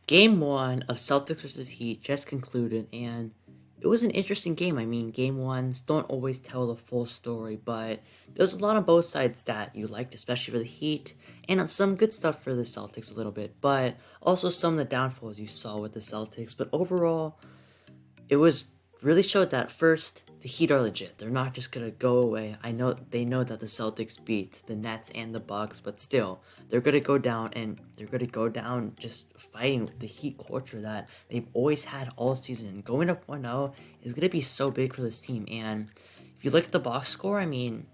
Game one of Celtics versus Heat just concluded, and it was an interesting game. I mean, game ones don't always tell the full story, but there's a lot on both sides that you liked, especially for the Heat, and some good stuff for the Celtics a little bit, but also some of the downfalls you saw with the Celtics. But overall, it was really showed that first the Heat are legit. They're not just gonna go away. I know they know that the Celtics beat the Nets and the Bucks, but still they're gonna go down, and they're gonna go down just fighting the Heat culture that they've always had all season. Going up 1-0 is gonna be so big for this team. And if you look at the box score, I mean,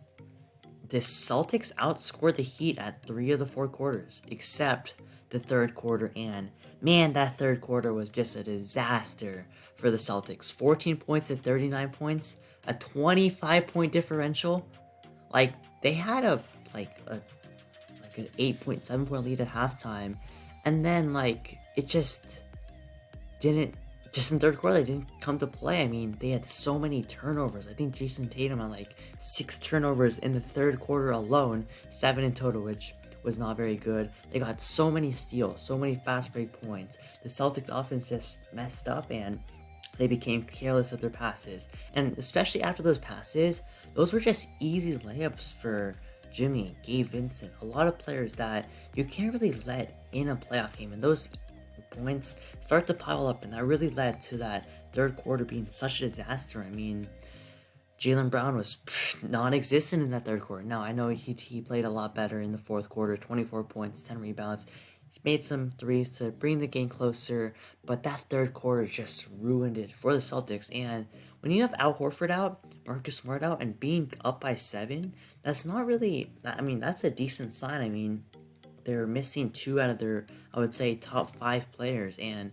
the Celtics outscored the Heat at 3 of the 4 quarters, except the third quarter. And man, that third quarter was just a disaster for the Celtics. 14 points and 39 points, a 25-point differential. Like they had an 8.7 point lead at halftime, and then it didn't just in third quarter they didn't come to play. I mean, they had so many turnovers. I think Jason Tatum had 6 turnovers in the third quarter alone, 7 in total, which was not very good. They got so many steals, so many fast break points. The Celtics offense just messed up, and they became careless with their passes. And especially after those passes, those were just easy layups for Jimmy, Gabe Vincent, a lot of players that you can't really let in a playoff game. And those points start to pile up, and that really led to that third quarter being such a disaster. I mean, Jaylen Brown was non-existent in that third quarter. Now, I know he played a lot better in the fourth quarter, 24 points, 10 rebounds. He made some threes to bring the game closer, but that third quarter just ruined it for the Celtics. And when you have Al Horford out, Marcus Smart out, and being up by 7, that's not really, I mean, that's a decent sign. I mean, they're missing 2 out of their, I would say, top 5 players, and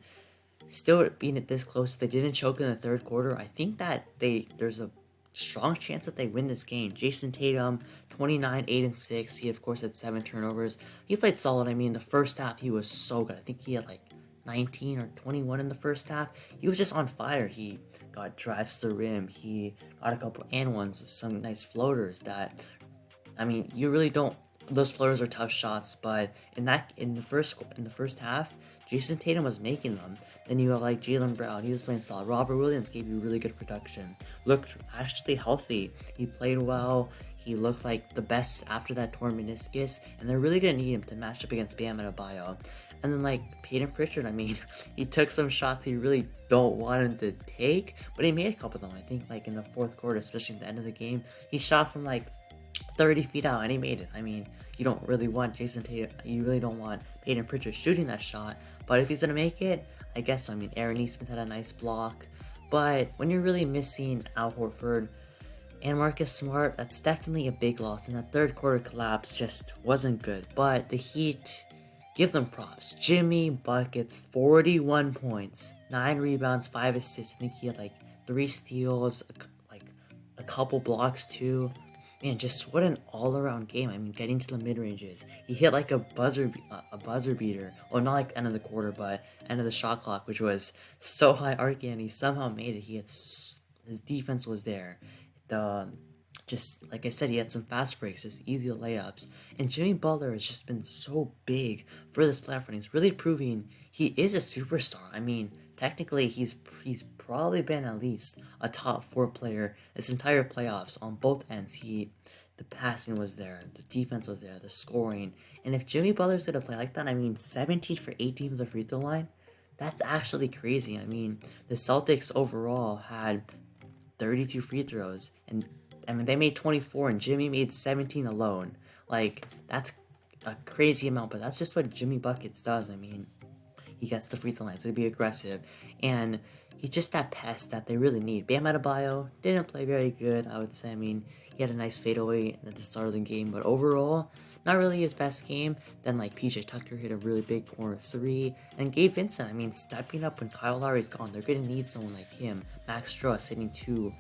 still being it this close, they didn't choke in the third quarter. I think that there's a strong chance that they win this game. Jason Tatum, 29, 8 and 6. He of course had 7 turnovers. He played solid. I mean, the first half he was so good. I think he had 19 or 21 in the first half. He was just on fire. He got drives to the rim. He got a couple and ones, some nice floaters that, I mean, you really don't. Those floaters are tough shots, but in the first half, Jason Tatum was making them. Then you have Jaylen Brown, he was playing solid. Robert Williams gave you really good production. Looked actually healthy. He played well. He looked like the best after that torn meniscus, and they're really gonna need him to match up against Bam Adebayo. And then Peyton Pritchard, I mean, he took some shots you really don't want him to take, but he made a couple of them. I think in the fourth quarter, especially at the end of the game, he shot from 30 feet out, and he made it. I mean, you don't really want Jason Tatum, you really don't want Peyton Pritchard shooting that shot, but if he's gonna make it, I guess so. I mean, Aaron Nesmith had a nice block, but when you're really missing Al Horford and Marcus Smart, that's definitely a big loss, and that third quarter collapse just wasn't good. But the Heat, give them props. Jimmy buckets, 41 points, 9 rebounds, 5 assists. I think he had 3 steals, a couple blocks too. Man, just what an all-around game. I mean, getting to the mid-ranges. He hit a buzzer beater. Well, not end of the quarter, but end of the shot clock, which was so high arcing, and he somehow made it. His defense was there. The just like I said, he had some fast breaks, just easy layups. And Jimmy Butler has just been so big for this playoff run. He's really proving he is a superstar. I mean, technically, he's probably been at least a top 4 player this entire playoffs on both ends. The passing was there, the defense was there, the scoring. And if Jimmy Butler's gonna play like that, I mean, 17 for 18 from the free throw line, that's actually crazy. I mean, the Celtics overall had 32 free throws, and I mean they made 24, and Jimmy made 17 alone. That's a crazy amount, but that's just what Jimmy Buckets does. I mean, he gets the free throw line, so to be aggressive, and he's just that pest that they really need. Bam Adebayo didn't play very good, I would say. I mean, he had a nice fadeaway at the start of the game, but overall, not really his best game. Then PJ Tucker hit a really big corner 3, and Gabe Vincent, I mean, stepping up when Kyle Lowry's gone. They're gonna need someone like him. Max Struss hitting 2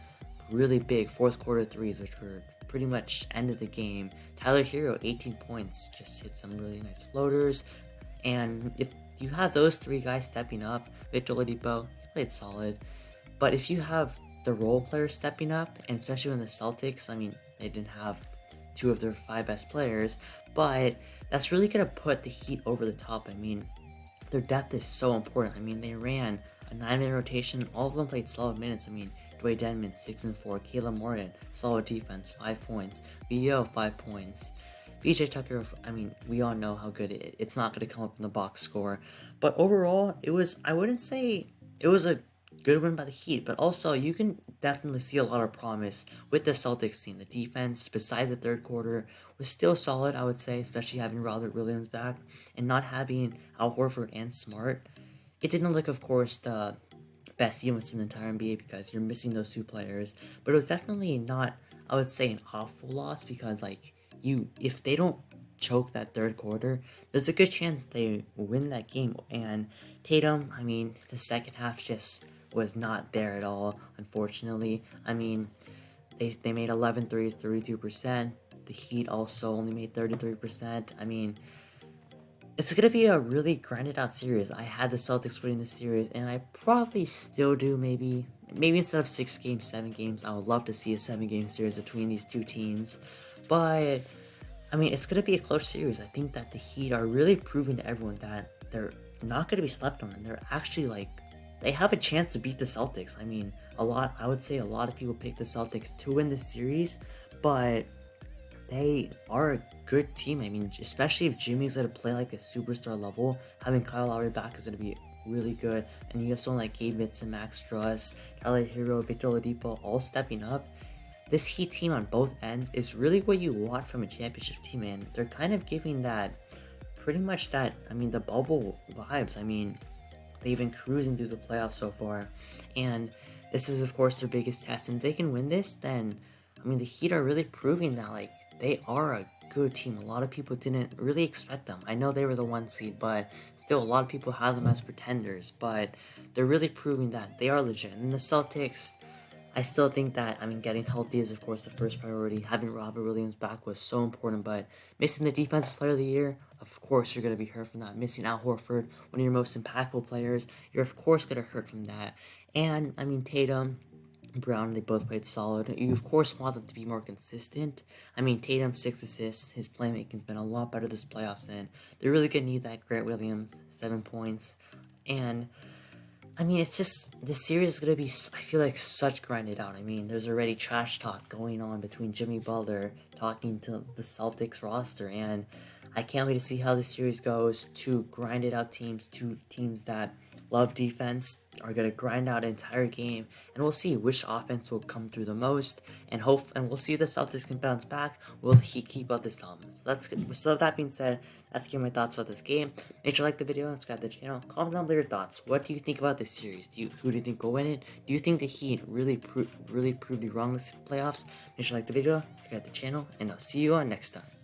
really big fourth quarter threes, which were pretty much end of the game. Tyler Hero, 18 points, just hit some really nice floaters. And if you have those 3 guys stepping up, Victor Oladipo, he played solid. But if you have the role players stepping up, and especially when the Celtics, I mean, they didn't have 2 of their 5 best players, but that's really going to put the Heat over the top. I mean, their depth is so important. I mean, they ran a 9-minute rotation. All of them played solid minutes. I mean, Dwayne Denman, 6 and 4. Caleb Morton, solid defense, 5 points. VO, 5 points. BJ Tucker, I mean, we all know how good it's not going to come up in the box score. But overall, I wouldn't say it was a good win by the Heat, but also you can definitely see a lot of promise with the Celtics team. The defense, besides the third quarter, was still solid, I would say, especially having Robert Williams back and not having Al Horford and Smart. It didn't look, of course, the best units in the entire NBA because you're missing those two players, but it was definitely not, I would say, an awful loss because, like, if they don't choke that third quarter, there's a good chance they win that game. And Tatum, I mean, the second half just was not there at all, unfortunately. I mean, they made 11 threes, 32%. The Heat also only made 33%. I mean, it's going to be a really grinded out series. I had the Celtics winning the series, and I probably still do. Maybe instead of 6 games, 7 games, I would love to see a 7-game series between these two teams. But, I mean, it's going to be a close series. I think that the Heat are really proving to everyone that they're not going to be slept on, and they're actually, like, they have a chance to beat the Celtics. I mean, I would say a lot of people pick the Celtics to win this series, but they are a good team. I mean, especially if Jimmy's going to play like a superstar level, having Kyle Lowry back is going to be really good. And you have someone like Gabe Vincent, Max Struss, Tyler Hero, Victor Oladipo all stepping up. This Heat team on both ends is really what you want from a championship team, and they're kind of giving that, pretty much that, I mean, the bubble vibes. I mean, they've been cruising through the playoffs so far, and this is, of course, their biggest test. And if they can win this, then, I mean, the Heat are really proving that, like, they are a good team. A lot of people didn't really expect them. I know they were the 1 seed, but still, a lot of people have them as pretenders, but they're really proving that they are legit. And the Celtics, I still think that, I mean, getting healthy is, of course, the first priority. Having Robert Williams back was so important, but missing the Defensive Player of the Year, of course, you're going to be hurt from that. Missing Al Horford, one of your most impactful players, you're, of course, going to hurt from that. And, I mean, Tatum, Brown, they both played solid. You, of course, want them to be more consistent. I mean, Tatum, 6 assists. His playmaking's been a lot better this playoffs, and they're really going to need that. Grant Williams, 7 points. And, I mean, it's just, this series is going to be, I feel like, such grinded out. I mean, there's already trash talk going on between Jimmy Butler talking to the Celtics roster, and I can't wait to see how this series goes. Two grinded out teams, two teams that love defense, are going to grind out an entire game, and we'll see which offense will come through the most, and we'll see if the Celtics can bounce back. Will he keep up this dominance? So that's good. So that being said, that's my thoughts about this game. Make sure to like the video and subscribe to the channel. Comment down below your thoughts. What do you think about this series? Who do you think will win it? Do you think the Heat really proved you wrong this playoffs? Make sure to like the video, subscribe to the channel, and I'll see you on next time.